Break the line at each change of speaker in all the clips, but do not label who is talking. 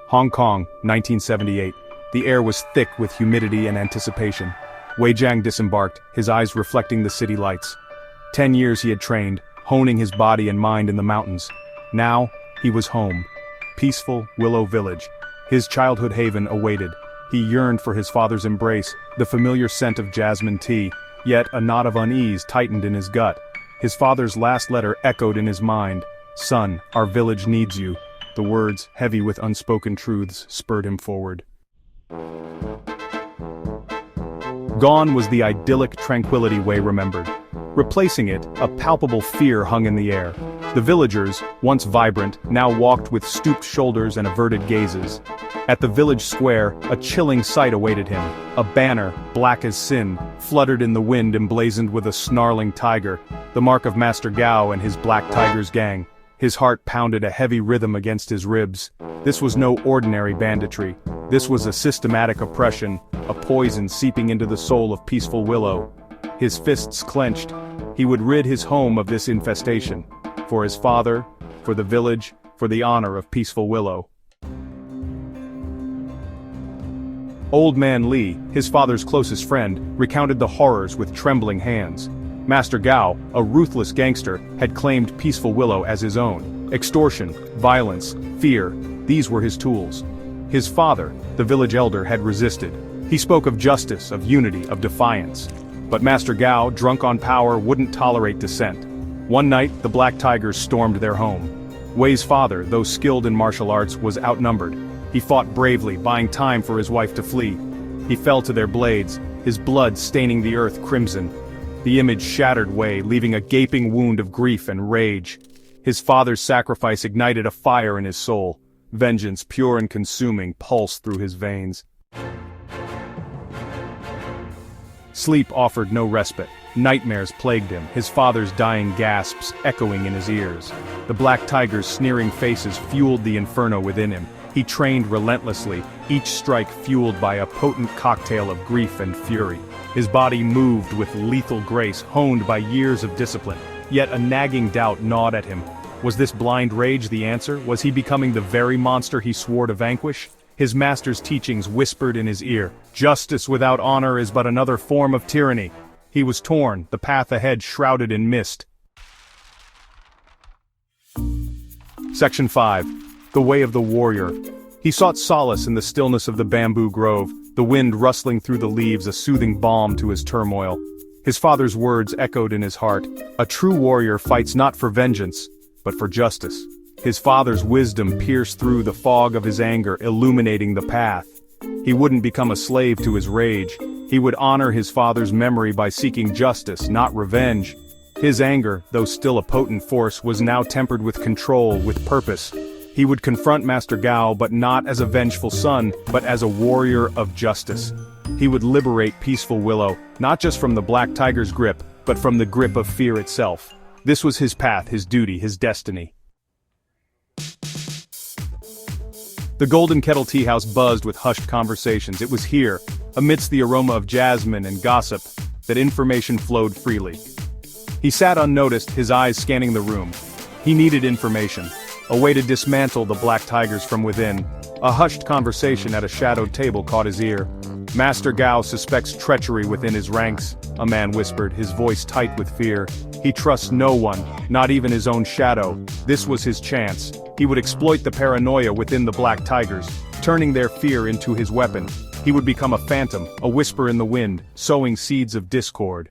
Hong Kong, 1978. The air was thick with humidity and anticipation. Zhang disembarked, his eyes reflecting the city lights. 10 years he had trained, honing his body and mind in the mountains. Now, he was home. Peaceful Willow Village. His childhood haven awaited. He yearned for his father's embrace, the familiar scent of jasmine tea, yet a knot of unease tightened in his gut. His father's last letter echoed in his mind. "Son, our village needs you." The words, heavy with unspoken truths, spurred him forward. Gone was the idyllic tranquility Wei remembered. Replacing it, a palpable fear hung in the air. The villagers, once vibrant, now walked with stooped shoulders and averted gazes. At the village square, a chilling sight awaited him. A banner, black as sin, fluttered in the wind emblazoned with a snarling tiger, the mark of Master Gao and his Black Tiger's gang. His heart pounded a heavy rhythm against his ribs. This was no ordinary banditry. This was a systematic oppression, a poison seeping into the soul of peaceful Willow. His fists clenched. He would rid his home of this infestation. For his father, for the village, for the honor of peaceful Willow. Old Man Li, his father's closest friend, recounted the horrors with trembling hands. Master Gao, a ruthless gangster, had claimed peaceful Willow as his own. Extortion, violence, fear, these were his tools. His father, the village elder, had resisted. He spoke of justice, of unity, of defiance. But Master Gao, drunk on power, wouldn't tolerate dissent. One night, the Black Tigers stormed their home. Wei's father, though skilled in martial arts, was outnumbered. He fought bravely, buying time for his wife to flee. He fell to their blades, his blood staining the earth crimson. The image shattered Wei, leaving a gaping wound of grief and rage. His father's sacrifice ignited a fire in his soul. Vengeance, pure and consuming, pulsed through his veins. Sleep offered no respite. Nightmares plagued him, his father's dying gasps echoing in his ears. The Black Tiger's sneering faces fueled the inferno within him. He trained relentlessly, each strike fueled by a potent cocktail of grief and fury. His body moved with lethal grace, honed by years of discipline. Yet a nagging doubt gnawed at him. Was this blind rage the answer? Was he becoming the very monster he swore to vanquish? His master's teachings whispered in his ear. Justice without honor is but another form of tyranny. He was torn, the path ahead shrouded in mist. Section 5. The Way of the Warrior. He sought solace in the stillness of the bamboo grove, the wind rustling through the leaves a soothing balm to his turmoil. His father's words echoed in his heart. A true warrior fights not for vengeance, but for justice. His father's wisdom pierced through the fog of his anger, illuminating the path. He wouldn't become a slave to his rage. He would honor his father's memory by seeking justice, not revenge. His anger, though still a potent force, was now tempered with control, with purpose. He would confront Master Gao, but not as a vengeful son, but as a warrior of justice. He would liberate peaceful Willow, not just from the Black Tiger's grip, but from the grip of fear itself. This was his path, his duty, his destiny. The Golden Kettle Tea House buzzed with hushed conversations. It was here, amidst the aroma of jasmine and gossip, that information flowed freely. He sat unnoticed, his eyes scanning the room. He needed information, a way to dismantle the Black Tigers from within. A hushed conversation at a shadowed table caught his ear. Master Gao suspects treachery within his ranks, a man whispered, his voice tight with fear. He trusts no one, not even his own shadow. This was his chance. He would exploit the paranoia within the Black Tigers, turning their fear into his weapon. He would become a phantom, a whisper in the wind, sowing seeds of discord.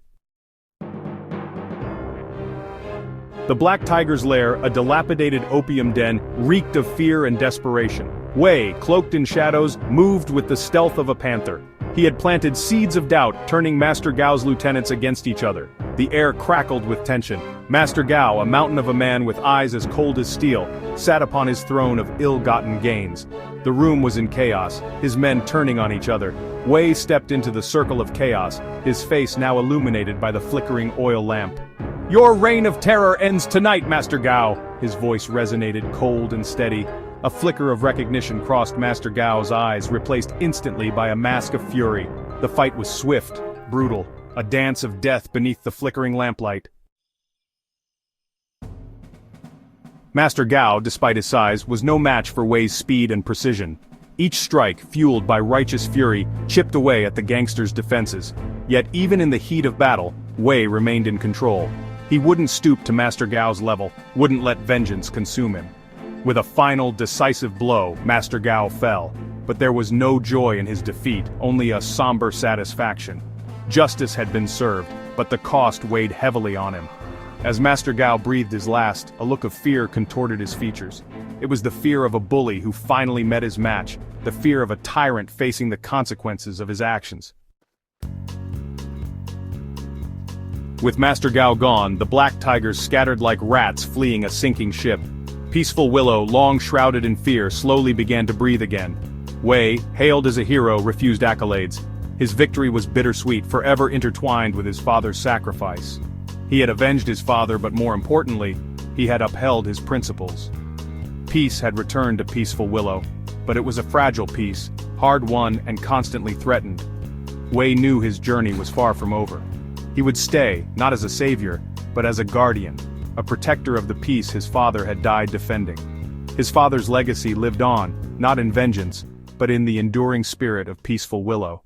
The Black Tiger's lair, a dilapidated opium den, reeked of fear and desperation. Wei, cloaked in shadows, moved with the stealth of a panther. He had planted seeds of doubt, turning Master Gao's lieutenants against each other. The air crackled with tension. Master Gao, a mountain of a man with eyes as cold as steel, sat upon his throne of ill-gotten gains. The room was in chaos, his men turning on each other. Wei stepped into the circle of chaos, his face now illuminated by the flickering oil lamp. "Your reign of terror ends tonight, Master Gao!" His voice resonated cold and steady. A flicker of recognition crossed Master Gao's eyes, replaced instantly by a mask of fury. The fight was swift, brutal, a dance of death beneath the flickering lamplight. Master Gao, despite his size, was no match for Wei's speed and precision. Each strike, fueled by righteous fury, chipped away at the gangster's defenses. Yet even in the heat of battle, Wei remained in control. He wouldn't stoop to Master Gao's level, wouldn't let vengeance consume him. With a final, decisive blow, Master Gao fell. But there was no joy in his defeat, only a somber satisfaction. Justice had been served, but the cost weighed heavily on him. As Master Gao breathed his last, a look of fear contorted his features. It was the fear of a bully who finally met his match, the fear of a tyrant facing the consequences of his actions. With Master Gao gone, the black tigers scattered like rats fleeing a sinking ship. Peaceful Willow, long shrouded in fear, slowly began to breathe again. Wei, hailed as a hero, refused accolades. His victory was bittersweet, forever intertwined with his father's sacrifice. He had avenged his father, but more importantly, he had upheld his principles. Peace had returned to peaceful Willow, but it was a fragile peace, hard-won and constantly threatened. Wei knew his journey was far from over. He would stay, not as a savior, but as a guardian, a protector of the peace his father had died defending. His father's legacy lived on, not in vengeance, but in the enduring spirit of peaceful Willow.